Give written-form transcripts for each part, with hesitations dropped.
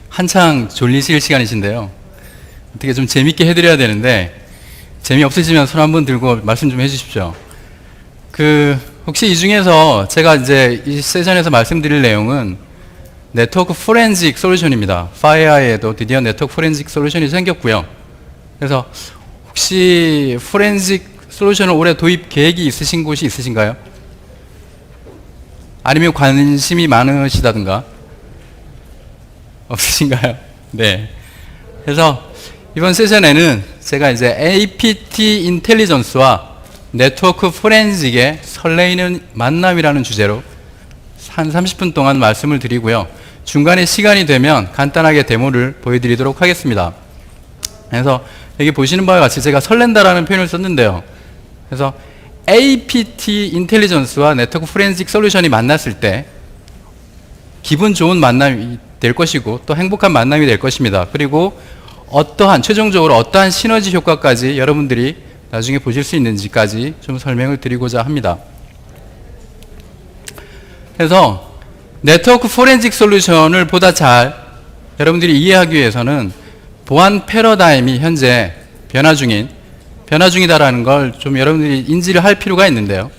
한창 졸리실 시간이신데요. 어떻게 좀 재밌게 해드려야 되는데 재미없으시면 손 한번 들고 말씀 좀 해주십시오. 혹시 이 중에서 제가 이제 이 세션에서 말씀드릴 내용은 네트워크 포렌식 솔루션입니다. 파이어에도 드디어 네트워크 포렌식 솔루션이 생겼고요. 그래서 혹시 포렌식 솔루션을 올해 도입 계획이 있으신 곳이 있으신가요? 아니면 관심이 많으시다든가? 없으신가요? 네. 그래서 이번 세션에는 제가 이제 APT 인텔리전스와 네트워크 포렌식의 설레이는 만남이라는 주제로 한 30분 동안 말씀을 드리고요. 중간에 시간이 되면 간단하게 데모를 보여드리도록 하겠습니다. 그래서 여기 보시는 바와 같이 제가 설렌다라는 표현을 썼는데요. 그래서 APT 인텔리전스와 네트워크 포렌식 솔루션이 만났을 때 기분 좋은 만남이 될 것이고 또 행복한 만남이 될 것입니다. 그리고 최종적으로 어떠한 시너지 효과까지 여러분들이 나중에 보실 수 있는지까지 좀 설명을 드리고자 합니다. 그래서 네트워크 포렌식 솔루션을 보다 잘 여러분들이 이해하기 위해서는 보안 패러다임이 현재 변화 중이다라는 걸 좀 여러분들이 인지를 할 필요가 있는데요.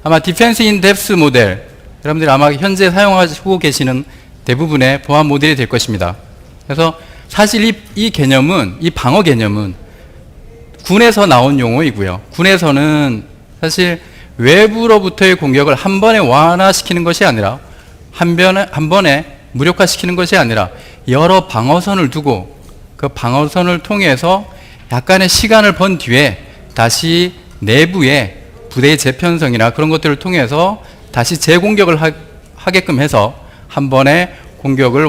아마 디펜스 인 뎁스 모델, 여러분들이 아마 현재 사용하고 계시는 대부분의 보안 모델이 될 것입니다. 그래서 사실 이 개념은, 이 방어 개념은 군에서 나온 용어이고요. 군에서는 사실 외부로부터의 공격을 한 번에 완화시키는 것이 아니라 한 번에 무력화시키는 것이 아니라 여러 방어선을 두고 그 방어선을 통해서 약간의 시간을 번 뒤에 다시 내부의 부대의 재편성이나 그런 것들을 통해서 다시 재공격을 하게끔 해서 한 번에 공격을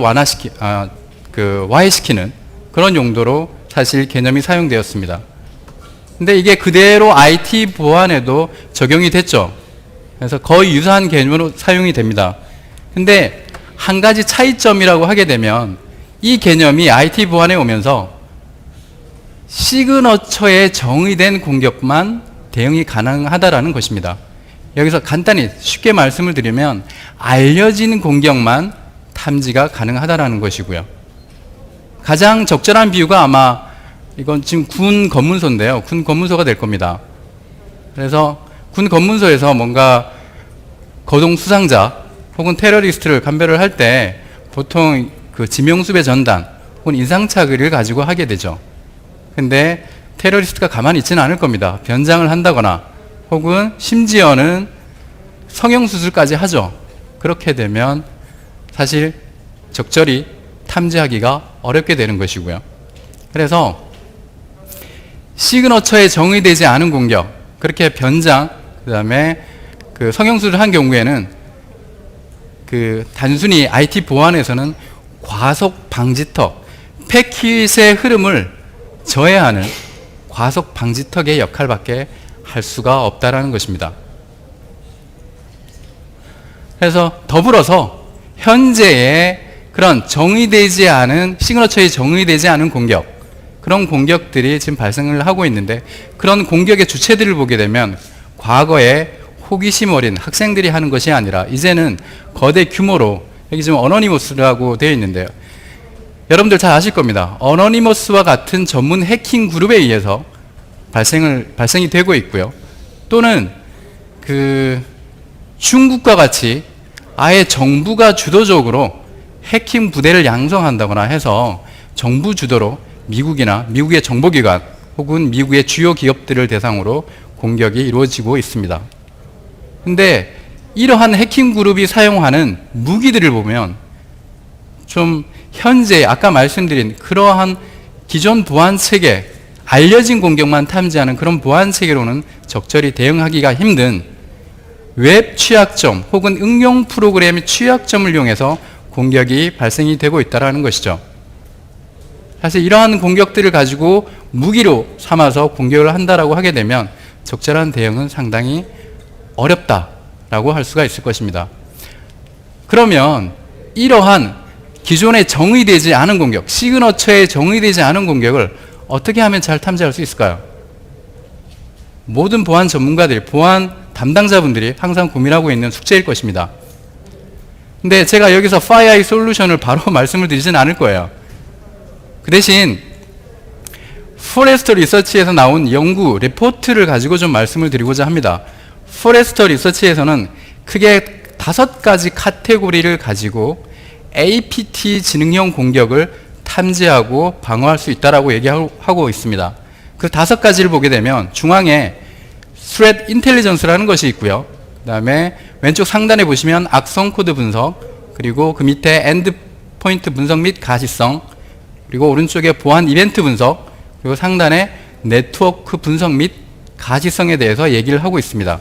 와해시키는 그런 용도로 사실 개념이 사용되었습니다. 근데 이게 그대로 IT 보안에도 적용이 됐죠. 그래서 거의 유사한 개념으로 사용이 됩니다. 근데 한 가지 차이점이라고 하게 되면 이 개념이 IT 보안에 오면서 시그너처에 정의된 공격만 대응이 가능하다라는 것입니다. 여기서 간단히 쉽게 말씀을 드리면 알려진 공격만 탐지가 가능하다라는 것이고요. 가장 적절한 비유가 아마 이건 지금 군 검문소인데요. 군 검문소가 될 겁니다. 그래서 군 검문소에서 뭔가 거동 수상자 혹은 테러리스트를 감별을 할 때 보통 그 지명수배 전단 혹은 인상착의를 가지고 하게 되죠. 근데 테러리스트가 가만히 있지는 않을 겁니다. 변장을 한다거나 혹은 심지어는 성형수술까지 하죠. 그렇게 되면 사실 적절히 탐지하기가 어렵게 되는 것이고요. 그래서 시그너처에 정의되지 않은 공격, 그렇게 변장, 그 다음에 그 성형수술을 한 경우에는 단순히 IT 보안에서는 과속 방지턱, 패킷의 흐름을 저해하는 과속 방지턱의 역할밖에 할 수가 없다라는 것입니다. 그래서 더불어서 현재의 그런 정의되지 않은, 시그너처에 정의되지 않은 공격, 그런 공격들이 지금 발생을 하고 있는데 그런 공격의 주체들을 보게 되면 과거에 호기심 어린 학생들이 하는 것이 아니라 이제는 거대 규모로, 여기 지금 어너니머스라고 되어 있는데요. 여러분들 잘 아실 겁니다. 어너니머스와 같은 전문 해킹 그룹에 의해서 발생이 되고 있고요. 또는 중국과 같이 아예 정부가 주도적으로 해킹 부대를 양성한다거나 해서 정부 주도로 미국의 정보기관 혹은 미국의 주요 기업들을 대상으로 공격이 이루어지고 있습니다. 근데 이러한 해킹 그룹이 사용하는 무기들을 보면 좀 현재 아까 말씀드린 그러한 기존 보안 체계, 알려진 공격만 탐지하는 그런 보안 체계로는 적절히 대응하기가 힘든 웹 취약점 혹은 응용 프로그램의 취약점을 이용해서 공격이 발생이 되고 있다는 것이죠. 사실 이러한 공격들을 가지고 무기로 삼아서 공격을 한다라고 하게 되면 적절한 대응은 상당히 어렵다라고 할 수가 있을 것입니다. 그러면 이러한 기존에 정의되지 않은 공격, 시그너처에 정의되지 않은 공격을 어떻게 하면 잘 탐지할 수 있을까요? 모든 보안 전문가들이, 보안 담당자분들이 항상 고민하고 있는 숙제일 것입니다. 근데 제가 여기서 FireEye 솔루션을 바로 말씀을 드리진 않을 거예요. 그 대신 포레스터 리서치에서 나온 연구 리포트를 가지고 좀 말씀을 드리고자 합니다. 포레스터 리서치에서는 크게 5가지 카테고리를 가지고 APT 지능형 공격을 탐지하고 방어할 수 있다라고 얘기하고 있습니다. 그 5가지를 보게 되면 중앙에 Threat Intelligence라는 것이 있고요. 그 다음에 왼쪽 상단에 보시면 악성 코드 분석, 그리고 그 밑에 엔드포인트 분석 및 가시성, 그리고 오른쪽에 보안 이벤트 분석, 그리고 상단에 네트워크 분석 및 가시성에 대해서 얘기를 하고 있습니다.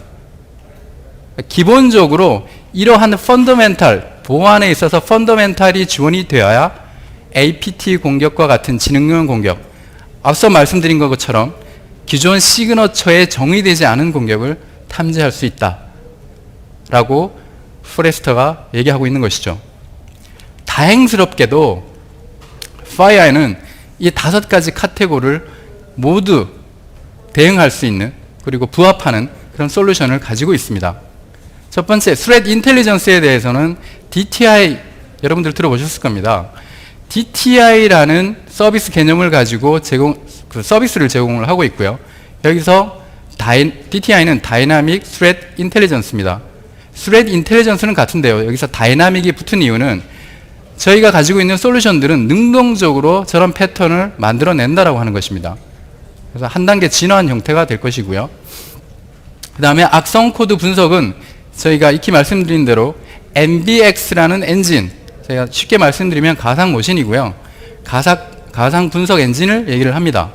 기본적으로 이러한 펀더멘탈, 보안에 있어서 펀더멘탈이 지원이 되어야 APT 공격과 같은 지능형 공격, 앞서 말씀드린 것처럼 기존 시그너처에 정의되지 않은 공격을 탐지할 수 있다 라고 포레스터가 얘기하고 있는 것이죠. 다행스럽게도 FireEye는 이 5가지 카테고리를 모두 대응할 수 있는, 그리고 부합하는 그런 솔루션을 가지고 있습니다. 첫 번째, Threat Intelligence에 대해서는 DTI, 여러분들 들어보셨을 겁니다. DTI라는 서비스 개념을 가지고 서비스를 제공을 하고 있고요. 여기서 DTI는 Dynamic Threat Intelligence입니다. Threat Intelligence는 같은데요. 여기서 다이나믹이 붙은 이유는 저희가 가지고 있는 솔루션들은 능동적으로 저런 패턴을 만들어낸다라고 하는 것입니다. 그래서 한 단계 진화한 형태가 될 것이고요. 그 다음에 악성 코드 분석은 저희가 익히 말씀드린 대로 MBX라는 엔진, 제가 쉽게 말씀드리면 가상 모신이고요. 가상 분석 엔진을 얘기를 합니다.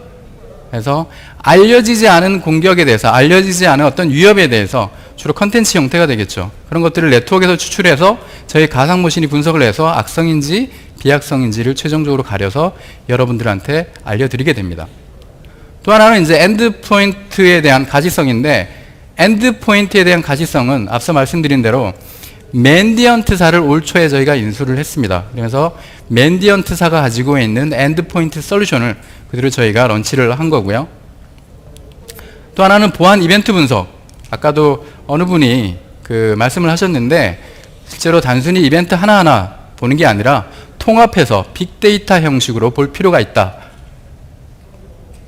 그래서 알려지지 않은 공격에 대해서, 알려지지 않은 어떤 위협에 대해서 주로 컨텐츠 형태가 되겠죠. 그런 것들을 네트워크에서 추출해서 저희 가상 모신이 분석을 해서 악성인지 비악성인지를 최종적으로 가려서 여러분들한테 알려드리게 됩니다. 또 하나는 이제 엔드포인트에 대한 가시성인데, 엔드포인트에 대한 가시성은 앞서 말씀드린 대로 맨디언트사를 올 초에 저희가 인수를 했습니다. 그래서 맨디언트사가 가지고 있는 엔드포인트 솔루션을 그대로 저희가 런치를 한 거고요. 또 하나는 보안 이벤트 분석. 아까도 어느 분이 그 말씀을 하셨는데, 실제로 단순히 이벤트 하나하나 보는 게 아니라 통합해서 빅데이터 형식으로 볼 필요가 있다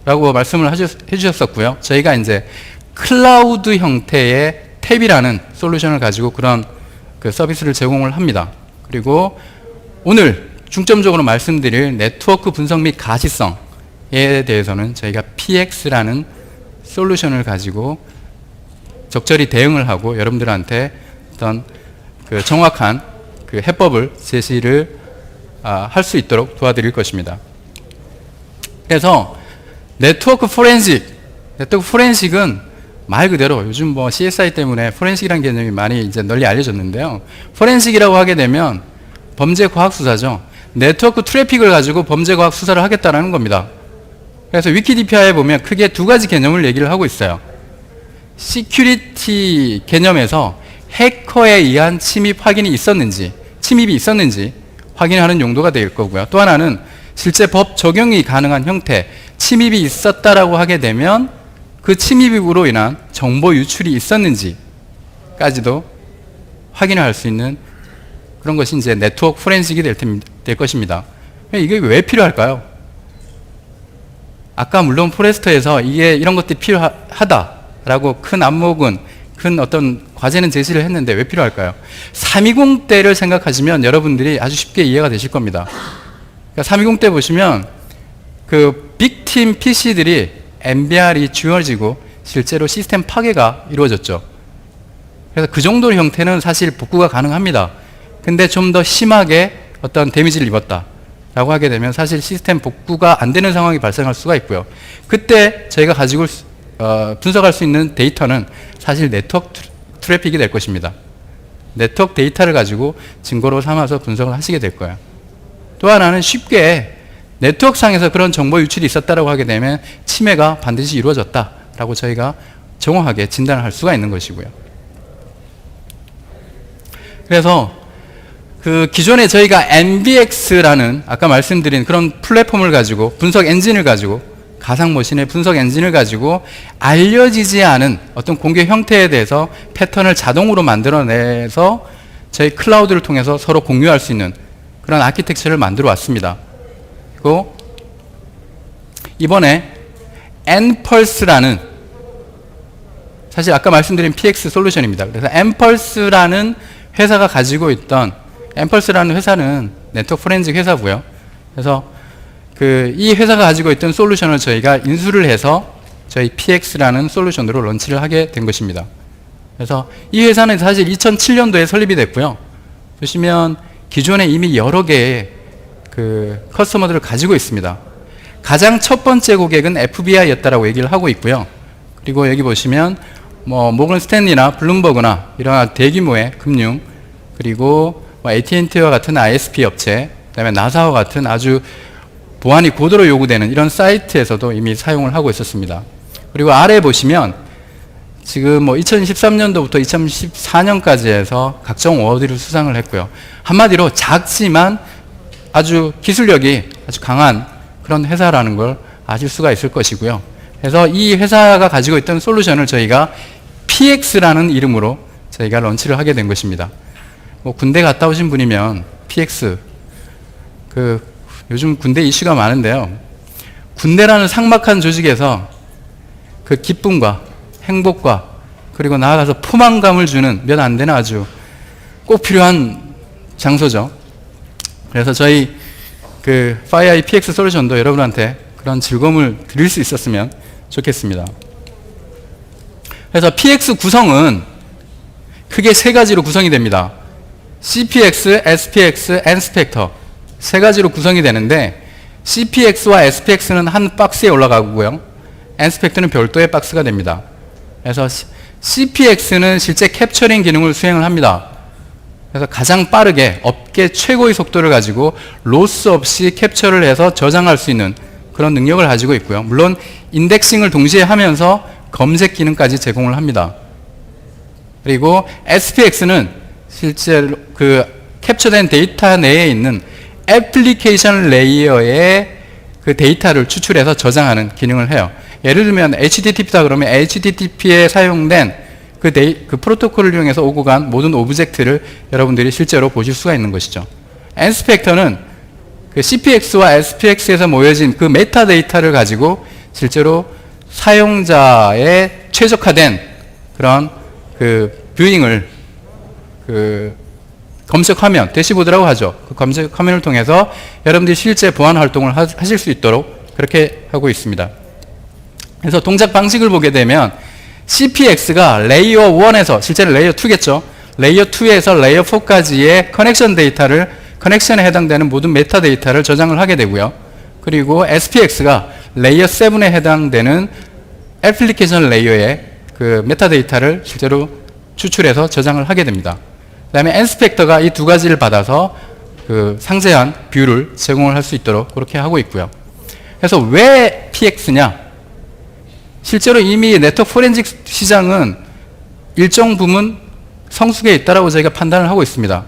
라고 말씀을 해주셨었고요. 저희가 이제 클라우드 형태의 탭이라는 솔루션을 가지고 그런 그 서비스를 제공을 합니다. 그리고 오늘 중점적으로 말씀드릴 네트워크 분석 및 가시성에 대해서는 저희가 PX라는 솔루션을 가지고 적절히 대응을 하고 여러분들한테 어떤 그 정확한 그 해법을 제시를 할 수 있도록 도와드릴 것입니다. 그래서 네트워크 포렌식은 말 그대로 요즘 뭐 CSI 때문에 포렌식이라는 개념이 많이 이제 널리 알려졌는데요. 포렌식이라고 하게 되면 범죄 과학 수사죠. 네트워크 트래픽을 가지고 범죄 과학 수사를 하겠다는 겁니다. 그래서 위키디피아에 보면 크게 2가지 개념을 얘기를 하고 있어요. 시큐리티 개념에서 해커에 의한 침입이 있었는지 확인하는 용도가 될 거고요. 또 하나는 실제 법 적용이 가능한 형태, 침입이 있었다라고 하게 되면 그 침입으로 인한 정보 유출이 있었는지까지도 확인을 할 수 있는 그런 것이 이제 네트워크 포렌식이 될 것입니다. 이게 왜 필요할까요? 아까 물론 포레스터에서 이게 이런 것들이 필요하다라고 큰 안목은, 큰 어떤 과제는 제시를 했는데 왜 필요할까요? 320 때를 생각하시면 여러분들이 아주 쉽게 이해가 되실 겁니다. 그러니까 320 때 보시면 그 빅팀 PC들이 MBR이 지워지고 실제로 시스템 파괴가 이루어졌죠. 그래서 그 정도 형태는 사실 복구가 가능합니다. 근데 좀 더 심하게 어떤 데미지를 입었다 라고 하게 되면 사실 시스템 복구가 안 되는 상황이 발생할 수가 있고요. 그때 저희가 가지고 분석할 수 있는 데이터는 사실 네트워크 트래픽이 될 것입니다. 네트워크 데이터를 가지고 증거로 삼아서 분석을 하시게 될 거예요. 또 하나는 쉽게 네트워크상에서 그런 정보 유출이 있었다고 하게 되면 침해가 반드시 이루어졌다라고 저희가 정확하게 진단을 할 수가 있는 것이고요. 그래서 그 기존에 저희가 MBX라는 아까 말씀드린 그런 플랫폼을 가지고 분석 엔진을 가지고 가상머신의 분석 엔진을 가지고 알려지지 않은 어떤 공격 형태에 대해서 패턴을 자동으로 만들어내서 저희 클라우드를 통해서 서로 공유할 수 있는 그런 아키텍처를 만들어 왔습니다. 그리고 이번에 N펄스라는, 사실 아까 말씀드린 PX 솔루션입니다. 그래서 N펄스라는 회사가 가지고 있던, N펄스라는 회사는 네트워크 포렌식 회사고요. 그래서 이 회사가 가지고 있던 솔루션을 저희가 인수를 해서 저희 PX라는 솔루션으로 런치를 하게 된 것입니다. 그래서 이 회사는 사실 2007년도에 설립이 됐고요. 보시면 기존에 이미 여러 개의 커스터머들을 가지고 있습니다. 가장 첫 번째 고객은 FBI였다라고 얘기를 하고 있고요. 그리고 여기 보시면 모건 스탠리나 블룸버그나 이러한 대규모의 금융, 그리고 AT&T와 같은 ISP 업체, 그다음에 나사와 같은 아주 보안이 고도로 요구되는 이런 사이트에서도 이미 사용을 하고 있었습니다. 그리고 아래에 보시면 지금 2013년도부터 2014년까지 해서 각종 어워드를 수상을 했고요. 한마디로 작지만 아주 기술력이 아주 강한 그런 회사라는 걸 아실 수가 있을 것이고요. 그래서 이 회사가 가지고 있던 솔루션을 저희가 PX라는 이름으로 저희가 런치를 하게 된 것입니다. 군대 갔다 오신 분이면 PX, 요즘 군대 이슈가 많은데요. 군대라는 삭막한 조직에서 그 기쁨과 행복과 그리고 나아가서 포만감을 주는 몇 안 되는 아주 꼭 필요한 장소죠. 그래서 저희 FireEye PX 솔루션도 여러분한테 그런 즐거움을 드릴 수 있었으면 좋겠습니다. 그래서 PX 구성은 크게 세 가지로 구성이 됩니다. CPX, SPX, Nspector 세 가지로 구성이 되는데, CPX와 SPX는 한 박스에 올라가고요. Nspector는 별도의 박스가 됩니다. 그래서 CPX는 실제 캡처링 기능을 수행을 합니다. 그래서 가장 빠르게 업계 최고의 속도를 가지고 로스 없이 캡처를 해서 저장할 수 있는 그런 능력을 가지고 있고요. 물론 인덱싱을 동시에 하면서 검색 기능까지 제공을 합니다. 그리고 SPX는 실제로 캡처된 데이터 내에 있는 애플리케이션 레이어의 데이터를 추출해서 저장하는 기능을 해요. 예를 들면 HTTP다 그러면 HTTP에 사용된 그 프로토콜을 이용해서 오고 간 모든 오브젝트를 여러분들이 실제로 보실 수가 있는 것이죠. Nspector는 CPX와 SPX에서 모여진 그 메타데이터를 가지고 실제로 사용자의 최적화된 그런 뷰잉을 검색 화면, 대시보드라고 하죠. 그 검색 화면을 통해서 여러분들이 실제 보안 활동을 하실 수 있도록 그렇게 하고 있습니다. 그래서 동작 방식을 보게 되면 CPX가 레이어 1에서, 실제로 레이어 2겠죠. 레이어 2에서 레이어 4까지의 커넥션 데이터를, 커넥션에 해당되는 모든 메타데이터를 저장을 하게 되고요. 그리고 SPX가 레이어 7에 해당되는 애플리케이션 레이어의 메타데이터를 실제로 추출해서 저장을 하게 됩니다. 그 다음에 Nspector가 이 두 가지를 받아서 상세한 뷰를 제공을 할 수 있도록 그렇게 하고 있고요. 그래서 왜 PX냐? 실제로 이미 네트워크 포렌식 시장은 일정 부분 성숙해 있다라고 저희가 판단을 하고 있습니다.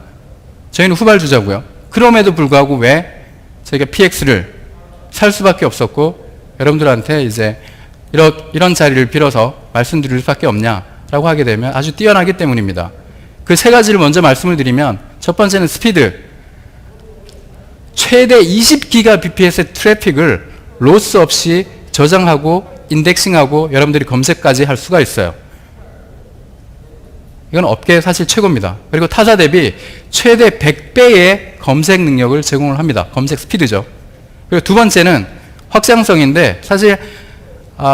저희는 후발주자고요. 그럼에도 불구하고 왜 저희가 PX를 살 수밖에 없었고 여러분들한테 이제 이런 자리를 빌어서 말씀드릴 수밖에 없냐라고 하게 되면 아주 뛰어나기 때문입니다. 그 세 가지를 먼저 말씀을 드리면, 첫 번째는 스피드. 최대 20GBps의 트래픽을 로스 없이 저장하고 인덱싱하고 여러분들이 검색까지 할 수가 있어요. 이건 업계에 사실 최고입니다. 그리고 타사 대비 최대 100배의 검색 능력을 제공을 합니다. 검색 스피드죠. 그리고 두 번째는 확장성인데, 사실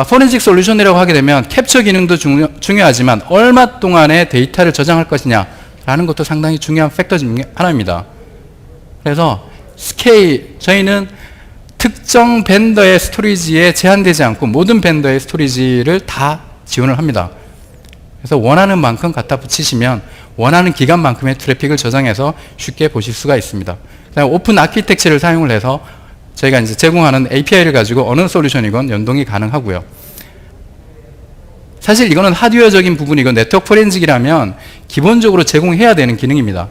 포렌식 솔루션이라고 하게 되면 캡처 기능도 중요하지만 얼마 동안의 데이터를 저장할 것이냐라는 것도 상당히 중요한 팩터 중에 하나입니다. 그래서 저희는 특정 벤더의 스토리지에 제한되지 않고 모든 벤더의 스토리지를 다 지원을 합니다. 그래서 원하는 만큼 갖다 붙이시면 원하는 기간만큼의 트래픽을 저장해서 쉽게 보실 수가 있습니다. 그다음에 오픈 아키텍처를 사용을 해서 저희가 이제 제공하는 API를 가지고 어느 솔루션이건 연동이 가능하고요. 사실 이거는 하드웨어적인 부분이고 네트워크 포렌식이라면 기본적으로 제공해야 되는 기능입니다.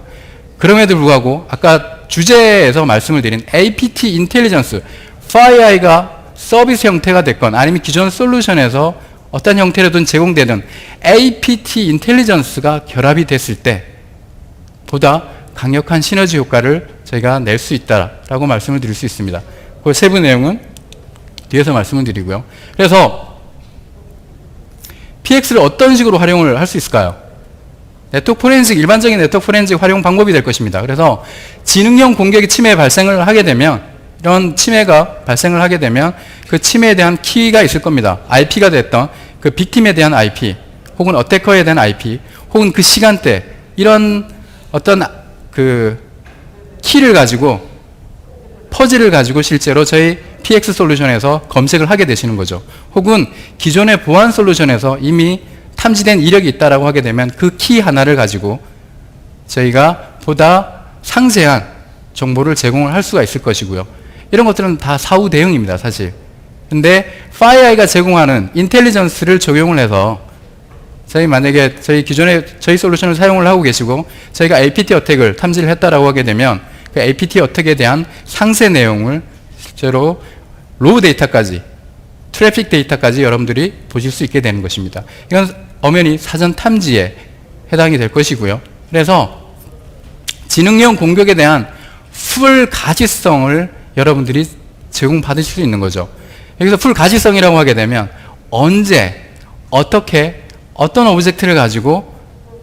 그럼에도 불구하고 아까 주제에서 말씀을 드린 APT 인텔리전스, FireEye가 서비스 형태가 됐건 아니면 기존 솔루션에서 어떤 형태로든 제공되는 APT 인텔리전스가 결합이 됐을 때 보다 강력한 시너지 효과를 저희가 낼 수 있다라고 말씀을 드릴 수 있습니다. 그 세부 내용은 뒤에서 말씀을 드리고요. 그래서 PX를 어떤 식으로 활용을 할 수 있을까요? 네트워크 포렌식, 일반적인 네트워크 포렌식 활용 방법이 될 것입니다. 그래서 지능형 공격이 침해 발생을 하게 되면, 이런 침해가 발생을 하게 되면 그 침해에 대한 키가 있을 겁니다. IP가 됐던 그 빅팀에 대한 IP, 혹은 어태커에 대한 IP, 혹은 그 시간대, 이런 어떤 그 키를 가지고, 퍼즐을 가지고 실제로 저희 PX 솔루션에서 검색을 하게 되시는 거죠. 혹은 기존의 보안 솔루션에서 이미 탐지된 이력이 있다라고 하게 되면 그 키 하나를 가지고 저희가 보다 상세한 정보를 제공을 할 수가 있을 것이고요. 이런 것들은 다 사후 대응입니다, 사실. 근데 FireEye가 제공하는 인텔리전스를 적용을 해서 저희 만약에 저희 기존에 저희 솔루션을 사용을 하고 계시고 저희가 APT 어택을 탐지를 했다라고 하게 되면 그 APT 어택에 대한 상세 내용을 실제로 로우 데이터까지, 트래픽 데이터까지 여러분들이 보실 수 있게 되는 것입니다. 이건 엄연히 사전 탐지에 해당이 될 것이고요. 그래서 지능형 공격에 대한 풀 가시성을 여러분들이 제공받으실 수 있는 거죠. 여기서 풀 가시성이라고 하게 되면 언제, 어떻게, 어떤 오브젝트를 가지고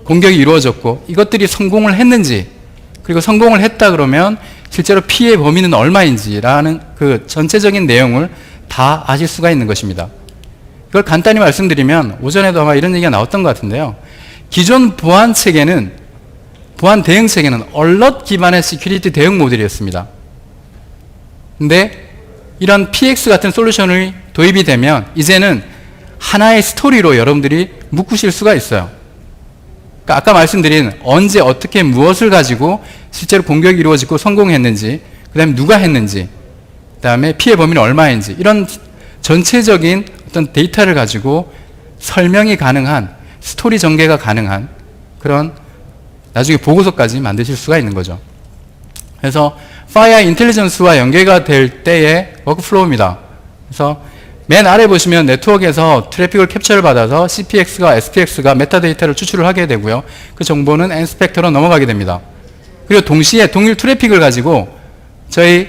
공격이 이루어졌고 이것들이 성공을 했는지, 그리고 성공을 했다 그러면 실제로 피해 범위는 얼마인지라는 그 전체적인 내용을 다 아실 수가 있는 것입니다. 이걸 간단히 말씀드리면 오전에도 아마 이런 얘기가 나왔던 것 같은데요. 기존 보안 체계는, 보안 대응 체계는 얼럿 기반의 시큐리티 대응 모델이었습니다. 근데 이런 PX 같은 솔루션이 도입이 되면 이제는 하나의 스토리로 여러분들이 묶으실 수가 있어요. 그러니까 아까 말씀드린 언제 어떻게 무엇을 가지고 실제로 공격이 이루어지고 성공했는지, 그 다음에 누가 했는지, 그 다음에 피해 범위는 얼마인지, 이런 전체적인 어떤 데이터를 가지고 설명이 가능한, 스토리 전개가 가능한 그런 나중에 보고서까지 만드실 수가 있는 거죠. 그래서 FireEye 인텔리전스와 연계가 될 때의 워크플로우입니다. 그래서 맨 아래 보시면 네트워크에서 트래픽을 캡처를 받아서 CPX가 SPX가 메타데이터를 추출을 하게 되고요. 그 정보는 엔스펙터로 넘어가게 됩니다. 그리고 동시에 동일 트래픽을 가지고 저희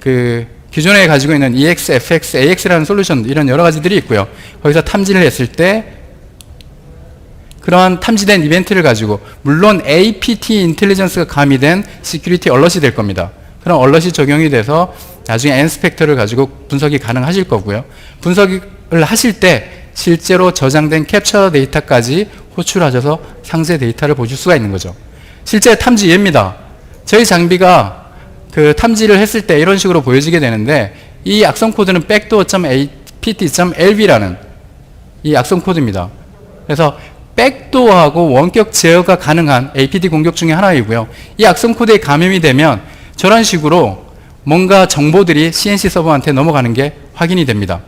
그 기존에 가지고 있는 EX, FX, AX라는 솔루션, 이런 여러 가지들이 있고요. 거기서 탐지를 했을 때 그러한 탐지된 이벤트를 가지고, 물론 APT 인텔리전스가 가미된 시큐리티 얼럿이 될 겁니다. 그런 얼럿이 적용이 돼서 나중에 엔스펙터를 가지고 분석이 가능하실 거고요. 분석을 하실 때 실제로 저장된 캡처 데이터까지 호출하셔서 상세 데이터를 보실 수가 있는 거죠. 실제 탐지 예입니다. 저희 장비가 그 탐지를 했을 때 이런 식으로 보여지게 되는데, 이 악성 코드는 backdoor.apt.lv라는 이 악성 코드입니다. 그래서 백도어하고 원격 제어가 가능한 APT 공격 중에 하나이고요. 이 악성 코드에 감염이 되면 저런 식으로 뭔가 정보들이 CNC 서버한테 넘어가는 게 확인이 됩니다.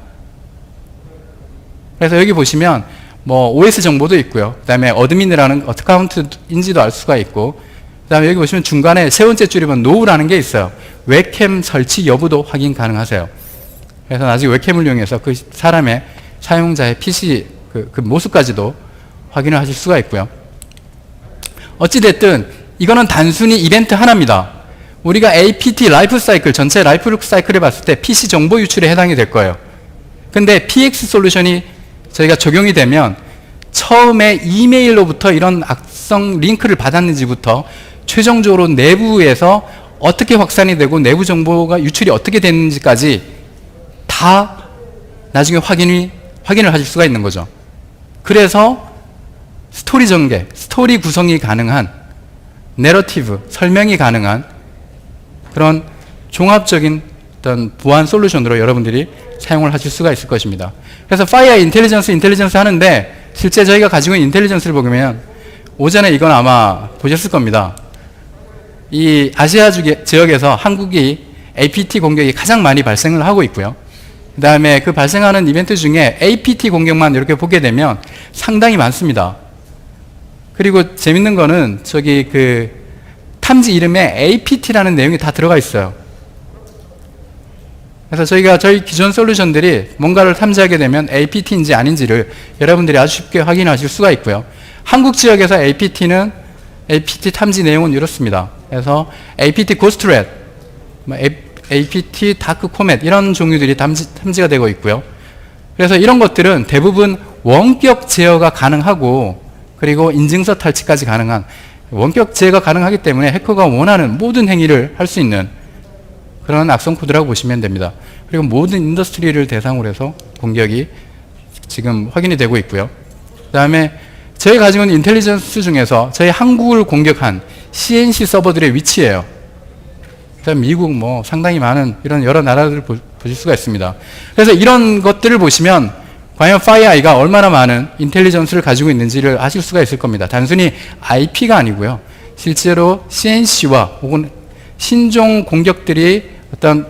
그래서 여기 보시면 뭐 OS 정보도 있고요. 그 다음에 어드민이라는 어카운트인지도 알 수가 있고, 그 다음에 여기 보시면 중간에 세 번째 줄이면 노우라는 게 있어요. 웹캠 설치 여부도 확인 가능하세요. 그래서 나중에 웹캠을 이용해서 그 사람의 사용자의 PC 그 모습까지도 확인을 하실 수가 있고요. 어찌됐든 이거는 단순히 이벤트 하나입니다. 우리가 APT 라이프 사이클, 전체 라이프 사이클을 봤을 때 PC 정보 유출에 해당이 될 거예요. 근데 PX 솔루션이 저희가 적용이 되면 처음에 이메일로부터 이런 악성 링크를 받았는지부터 최종적으로 내부에서 어떻게 확산이 되고 내부 정보가 유출이 어떻게 됐는지까지 다 나중에 확인을 하실 수가 있는 거죠. 그래서 스토리 전개, 스토리 구성이 가능한, 내러티브, 설명이 가능한 그런 종합적인 어떤 보안 솔루션으로 여러분들이 사용을 하실 수가 있을 것입니다. 그래서 FireEye 인텔리전스 하는데, 실제 저희가 가지고 있는 인텔리전스를 보면 오전에 이건 아마 보셨을 겁니다. 이 아시아 지역에서 한국이 APT 공격이 가장 많이 발생을 하고 있고요. 그 다음에 그 발생하는 이벤트 중에 APT 공격만 이렇게 보게 되면 상당히 많습니다. 그리고 재밌는 거는 저기 그 탐지 이름에 APT라는 내용이 다 들어가 있어요. 그래서 저희 기존 솔루션들이 뭔가를 탐지하게 되면 APT인지 아닌지를 여러분들이 아주 쉽게 확인하실 수가 있고요. 한국 지역에서 APT 탐지 내용은 이렇습니다. 그래서 APT 고스트렛, APT, 다크 코멧 이런 종류들이 탐지가 되고 있고요. 그래서 이런 것들은 대부분 원격 제어가 가능하고 그리고 인증서 탈취까지 가능한 원격 제어가 가능하기 때문에 해커가 원하는 모든 행위를 할 수 있는 그런 악성 코드라고 보시면 됩니다. 그리고 모든 인더스트리를 대상으로 해서 공격이 지금 확인이 되고 있고요. 그 다음에 저희 가지고 있는 인텔리전스 중에서 저희 한국을 공격한 CNC 서버들의 위치예요. 그다음 미국 뭐 상당히 많은 이런 여러 나라들을 보실 수가 있습니다. 그래서 이런 것들을 보시면 과연 FireEye가 얼마나 많은 인텔리전스를 가지고 있는지를 아실 수가 있을 겁니다. 단순히 IP가 아니고요. 실제로 CNC와 혹은 신종 공격들이 어떤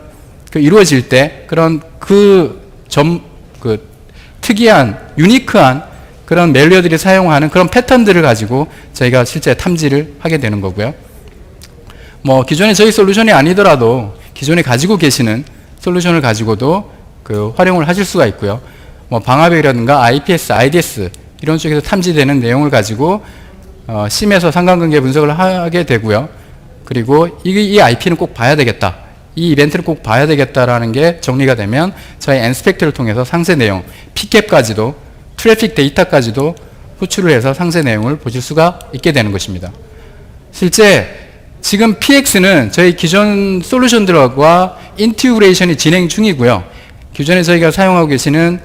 이루어질 때 그런 특이한, 유니크한 그런 멜리어들이 사용하는 그런 패턴들을 가지고 저희가 실제 탐지를 하게 되는 거고요. 뭐 기존에 저희 솔루션이 아니더라도 기존에 가지고 계시는 솔루션을 가지고도 활용을 하실 수가 있고요. 뭐 방화벽이라든가 IPS, IDS 이런 쪽에서 탐지되는 내용을 가지고 심에서 상관관계 분석을 하게 되고요. 그리고 이 IP는 꼭 봐야 되겠다. 이 이벤트를 꼭 봐야 되겠다라는 게 정리가 되면 저희 엔스펙트를 통해서 상세 내용, PCAP까지도 트래픽 데이터까지도 호출을 해서 상세 내용을 보실 수가 있게 되는 것입니다. 실제 지금 PX는 저희 기존 솔루션들과 인티그레이션이 진행 중이고요. 기존에 저희가 사용하고 계시는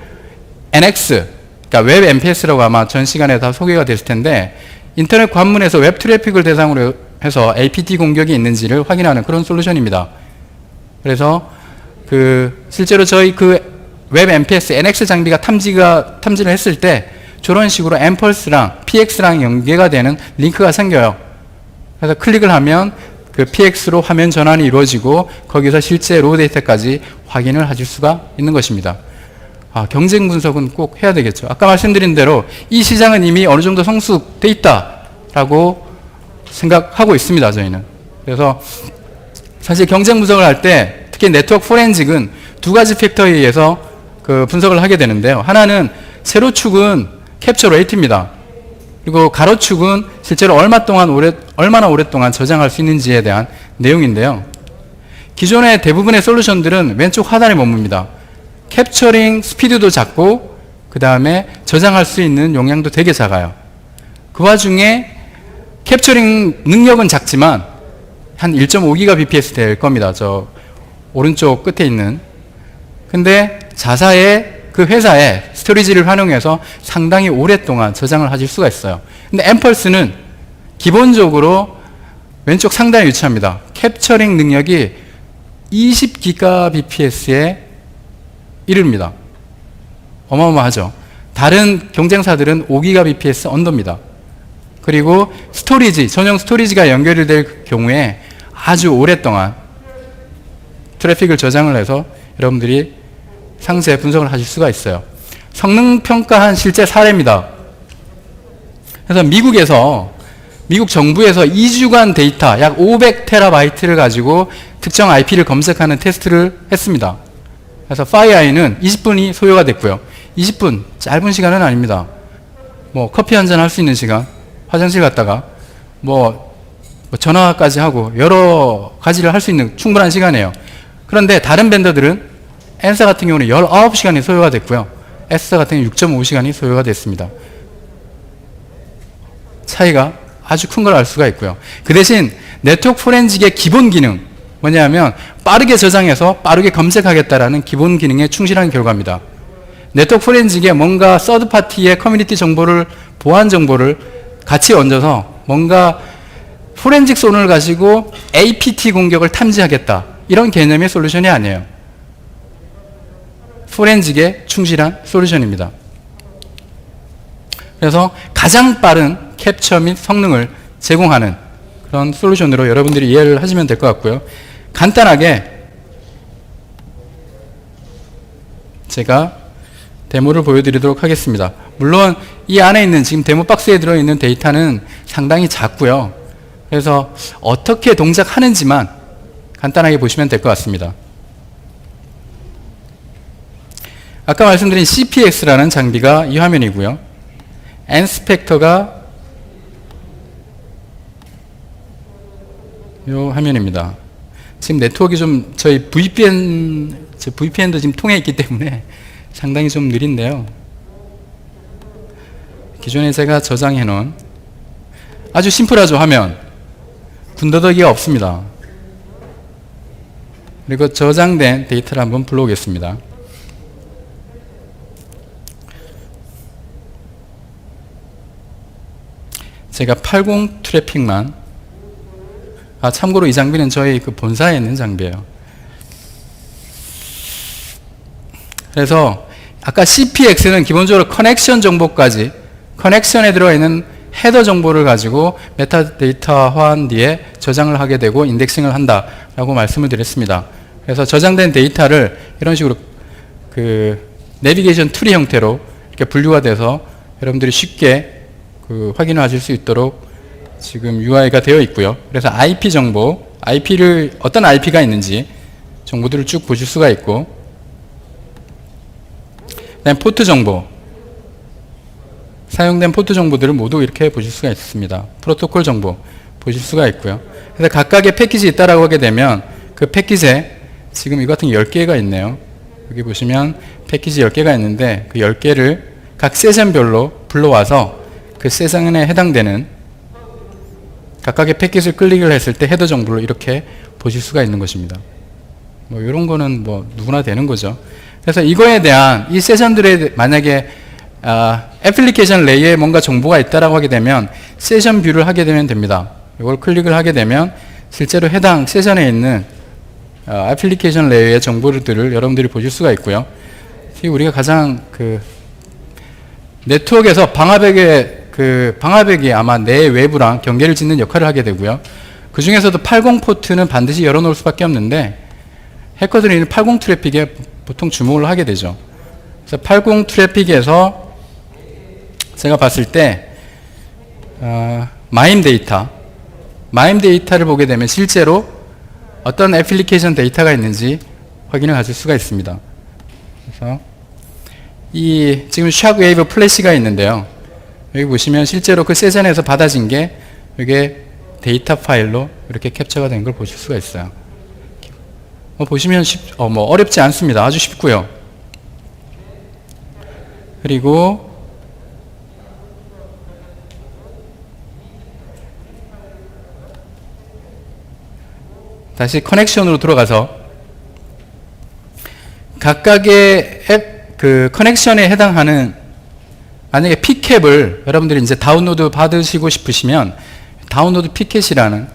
NX, 그러니까 웹 MPS라고 아마 전 시간에 다 소개가 됐을 텐데 인터넷 관문에서 웹 트래픽을 대상으로 해서 APT 공격이 있는지를 확인하는 그런 솔루션입니다. 그래서 실제로 저희 웹 MPS NX 장비가 탐지를 했을 때 저런 식으로 엠펄스랑 PX랑 연계가 되는 링크가 생겨요. 그래서 클릭을 하면 PX로 화면 전환이 이루어지고 거기서 실제 로 데이터까지 확인을 하실 수가 있는 것입니다. 경쟁 분석은 꼭 해야 되겠죠. 아까 말씀드린 대로 이 시장은 이미 어느 정도 성숙돼 있다라고 생각하고 있습니다. 저희는. 그래서 사실 경쟁 분석을 할 때 특히 네트워크 포렌식은 두 가지 팩터에 의해서 분석을 하게 되는데요. 하나는 세로축은 캡처 레이트입니다. 그리고 가로축은 실제로 얼마나 오랫동안 저장할 수 있는지에 대한 내용인데요. 기존의 대부분의 솔루션들은 왼쪽 하단에 머뭅니다. 캡처링 스피드도 작고 그 다음에 저장할 수 있는 용량도 되게 작아요. 그 와중에 캡처링 능력은 작지만 한 1.5GBps 될 겁니다. 저 오른쪽 끝에 있는. 근데 자사의 회사의 스토리지를 활용해서 상당히 오랫동안 저장을 하실 수가 있어요. 근데 엠펄스는 기본적으로 왼쪽 상단에 위치합니다. 캡처링 능력이 20GBps에 이릅니다. 어마어마하죠. 다른 경쟁사들은 5GBps 언더입니다. 그리고 전용 스토리지가 연결이 될 경우에 아주 오랫동안 트래픽을 저장을 해서 여러분들이 상세 분석을 하실 수가 있어요. 성능 평가한 실제 사례입니다. 그래서 미국 정부에서 2주간 데이터 약 500TB를 가지고 특정 IP를 검색하는 테스트를 했습니다. 그래서 FireEye는 20분이 소요가 됐고요. 20분 짧은 시간은 아닙니다. 뭐 커피 한잔 할 수 있는 시간, 화장실 갔다가 뭐 전화까지 하고 여러 가지를 할 수 있는 충분한 시간이에요. 그런데 다른 벤더들은 엔사 같은 경우는 19시간이 소요가 됐고요. 에스사 같은 경우는 6.5시간이 소요가 됐습니다. 차이가 아주 큰 걸 알 수가 있고요. 그 대신 네트워크 포렌식의 기본 기능 뭐냐면 빠르게 저장해서 빠르게 검색하겠다라는 기본 기능에 충실한 결과입니다. 네트워크 포렌식에 뭔가 서드파티의 커뮤니티 정보를 보안 정보를 같이 얹어서 뭔가 포렌식 소원을 가지고 APT 공격을 탐지하겠다 이런 개념의 솔루션이 아니에요. 포렌식에 충실한 솔루션입니다. 그래서 가장 빠른 캡처 및 성능을 제공하는 그런 솔루션으로 여러분들이 이해를 하시면 될 것 같고요. 간단하게 제가 데모를 보여드리도록 하겠습니다. 물론 이 안에 있는 지금 데모 박스에 들어있는 데이터는 상당히 작고요. 그래서 어떻게 동작하는지만 간단하게 보시면 될 것 같습니다. 아까 말씀드린 CPX라는 장비가 이 화면이고요. 엔스펙터가 이 화면입니다. 지금 네트워크가 좀 저희 VPN도 지금 통해 있기 때문에 상당히 좀 느린데요. 기존에 제가 저장해 놓은 아주 심플하죠. 화면 군더더기가 없습니다. 그리고 저장된 데이터를 한번 불러오겠습니다. 제가 80 트래픽만, 참고로 이 장비는 저희 그 본사에 있는 장비예요. 그래서 아까 CPX는 기본적으로 커넥션 정보까지, 커넥션에 들어있는 헤더 정보를 가지고 메타데이터화한 뒤에 저장을 하게 되고 인덱싱을 한다라고 말씀을 드렸습니다. 그래서 저장된 데이터를 이런 식으로 그 내비게이션 트리 형태로 이렇게 분류가 돼서 여러분들이 쉽게 그 확인을 하실 수 있도록 지금 UI가 되어 있고요. 그래서 IP 정보, IP를 어떤 IP가 있는지 정보들을 쭉 보실 수가 있고, 그다음에 포트 정보, 사용된 포트 정보들을 모두 이렇게 보실 수가 있습니다. 프로토콜 정보 보실 수가 있고요. 그래서 각각의 패키지 있다라고 하게 되면 그 패키지에 지금 이 같은 10개가 있네요. 여기 보시면 패키지 10개가 있는데 그 10개를 각 세션별로 불러와서 그 세션에 해당되는 각각의 패킷을 클릭을 했을 때 헤더 정보를 이렇게 보실 수가 있는 것입니다. 뭐 이런 거는 뭐 누구나 되는 거죠. 그래서 이거에 대한 이 세션들에 만약에 애플리케이션 레이어에 뭔가 정보가 있다라고 하게 되면 세션 뷰를 하게 되면 됩니다. 이걸 클릭을 하게 되면 실제로 해당 세션에 있는 애플리케이션 레이어의 정보들을 여러분들이 보실 수가 있고요. 우리가 가장 그 네트워크에서 방화벽이 아마 내 외부랑 경계를 짓는 역할을 하게 되고요. 그 중에서도 80 포트는 반드시 열어놓을 수밖에 없는데 해커들이 80 트래픽에 보통 주목을 하게 되죠. 그래서 80 트래픽에서 제가 봤을 때 마임 데이터를 보게 되면 실제로 어떤 애플리케이션 데이터가 있는지 확인을 하실 수가 있습니다. 그래서 이 지금 샥웨이브 플래시가 있는데요. 여기 보시면 실제로 그 세션에서 받아진 게 이게 데이터 파일로 이렇게 캡처가 된 걸 보실 수가 있어요. 보시면 뭐 어렵지 않습니다. 아주 쉽고요. 그리고 다시 커넥션으로 들어가서 각각의 앱 그 커넥션에 해당하는 만약에 피캡을 여러분들이 이제 다운로드 받으시고 싶으시면 다운로드 패킷이라는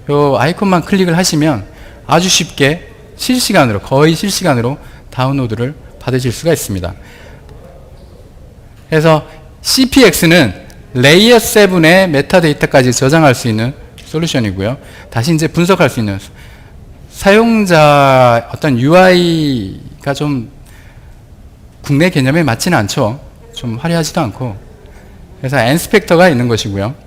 요 아이콘만 클릭을 하시면 아주 쉽게 거의 실시간으로 다운로드를 받으실 수가 있습니다. 그래서 CPX는 레이어 7의 메타데이터까지 저장할 수 있는 솔루션이고요. 다시 이제 분석할 수 있는 사용자 어떤 UI가 좀 국내 개념에 맞지는 않죠. 좀 화려하지도 않고. 그래서 인스펙터가 있는 것이고요.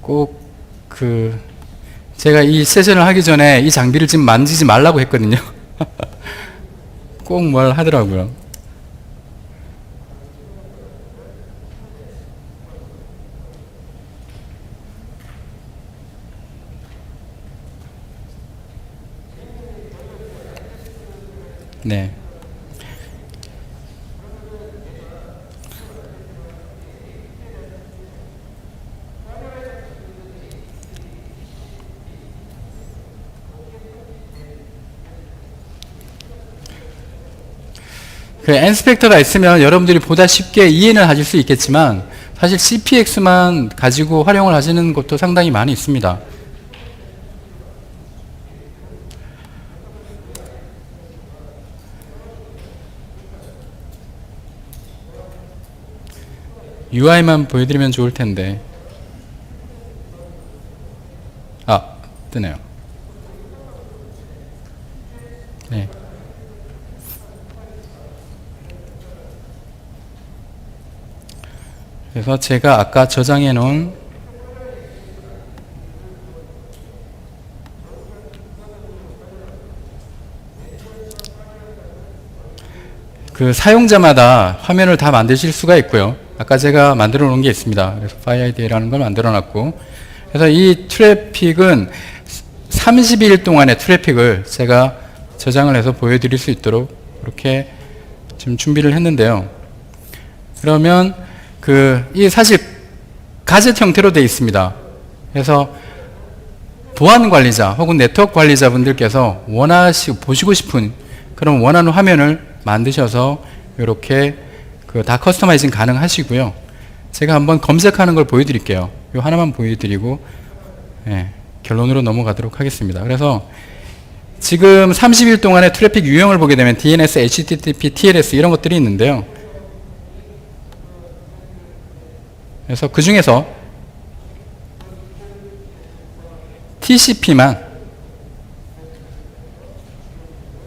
꼭 제가 이 세션을 하기 전에 이 장비를 지금 만지지 말라고 했거든요. 꼭 뭘 하더라고요. 네. 그 인스펙터가 있으면 여러분들이 보다 쉽게 이해는 하실 수 있겠지만 사실 CPX만 가지고 활용을 하시는 곳도 상당히 많이 있습니다. UI만 보여드리면 좋을 텐데. 뜨네요. 네. 그래서 제가 아까 저장해 놓은 그 사용자마다 화면을 다 만드실 수가 있고요. 아까 제가 만들어 놓은 게 있습니다. 그래서 FireID라는 걸 만들어 놨고, 그래서 이 트래픽은 30일 동안의 트래픽을 제가 저장을 해서 보여드릴 수 있도록 이렇게 지금 준비를 했는데요. 그러면 이 사실 가젯 형태로 되어 있습니다. 그래서 보안 관리자 혹은 네트워크 관리자분들께서 보시고 싶은 그런 원하는 화면을 만드셔서 이렇게 다 커스터마이징 가능하시고요. 제가 한번 검색하는 걸 보여드릴게요. 이 하나만 보여드리고 결론으로 넘어가도록 하겠습니다. 그래서 지금 30일 동안의 트래픽 유형을 보게 되면 DNS, HTTP, TLS 이런 것들이 있는데요. 그래서 그 중에서 TCP만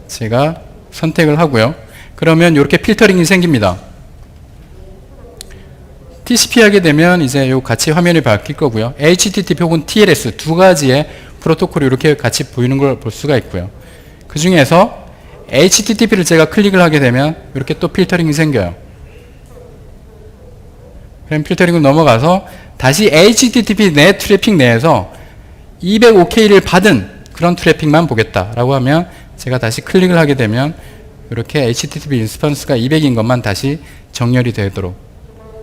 제가 선택을 하고요. 그러면 이렇게 필터링이 생깁니다. TCP 하게 되면 이제 요 같이 화면이 바뀔 거고요. HTTP 혹은 TLS 두 가지의 프로토콜이 이렇게 같이 보이는 걸 볼 수가 있고요. 그 중에서 HTTP를 제가 클릭을 하게 되면 이렇게 또 필터링이 생겨요. 그럼 필터링을 넘어가서 다시 HTTP 내 트래픽 내에서 205K를 받은 그런 트래픽만 보겠다라고 하면 제가 다시 클릭을 하게 되면 이렇게 HTTP 인스턴스가 200인 것만 다시 정렬이 되도록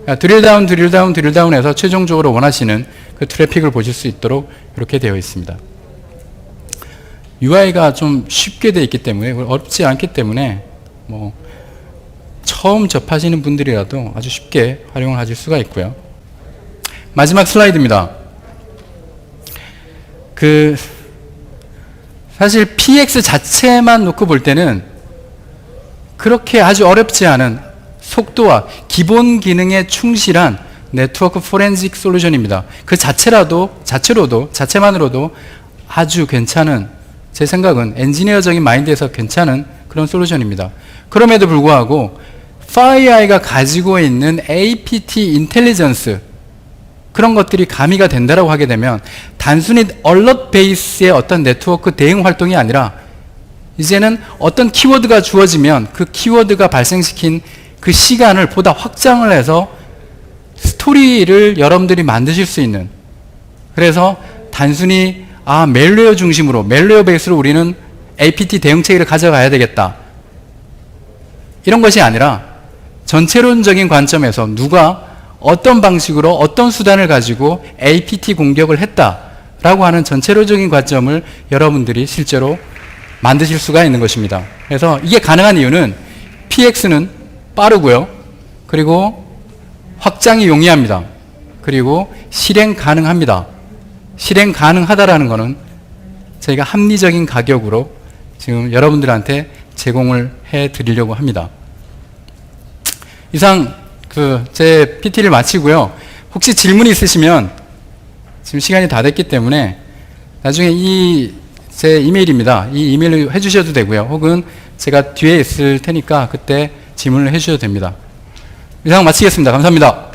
드릴다운 해서 최종적으로 원하시는 그 트래픽을 보실 수 있도록 이렇게 되어 있습니다. UI가 좀 쉽게 되어 있기 때문에 어렵지 않기 때문에 처음 접하시는 분들이라도 아주 쉽게 활용을 하실 수가 있고요. 마지막 슬라이드입니다. 사실 PX 자체만 놓고 볼 때는 그렇게 아주 어렵지 않은 속도와 기본 기능에 충실한 네트워크 포렌식 솔루션입니다. 그 자체만으로도 아주 괜찮은, 제 생각은 엔지니어적인 마인드에서 괜찮은 그런 솔루션입니다. 그럼에도 불구하고 FireEye가 가지고 있는 APT 인텔리전스 그런 것들이 가미가 된다라고 하게 되면 단순히 얼럿 베이스의 어떤 네트워크 대응 활동이 아니라 이제는 어떤 키워드가 주어지면 그 키워드가 발생시킨 그 시간을 보다 확장을 해서 스토리를 여러분들이 만드실 수 있는, 그래서 단순히 멜웨어 중심으로 멜웨어 베이스로 우리는 APT 대응체계를 가져가야 되겠다 이런 것이 아니라 전체론적인 관점에서 누가 어떤 방식으로 어떤 수단을 가지고 APT 공격을 했다라고 하는 전체론적인 관점을 여러분들이 실제로 만드실 수가 있는 것입니다. 그래서 이게 가능한 이유는 PX는 빠르고요. 그리고 확장이 용이합니다. 그리고 실행 가능합니다. 실행 가능하다라는 것은 저희가 합리적인 가격으로 지금 여러분들한테 제공을 해 드리려고 합니다. 이상 제 PT를 마치고요. 혹시 질문이 있으시면 지금 시간이 다 됐기 때문에 나중에 제 이메일입니다. 이 이메일을 해주셔도 되고요. 혹은 제가 뒤에 있을 테니까 그때 질문을 해주셔도 됩니다. 이상 마치겠습니다. 감사합니다.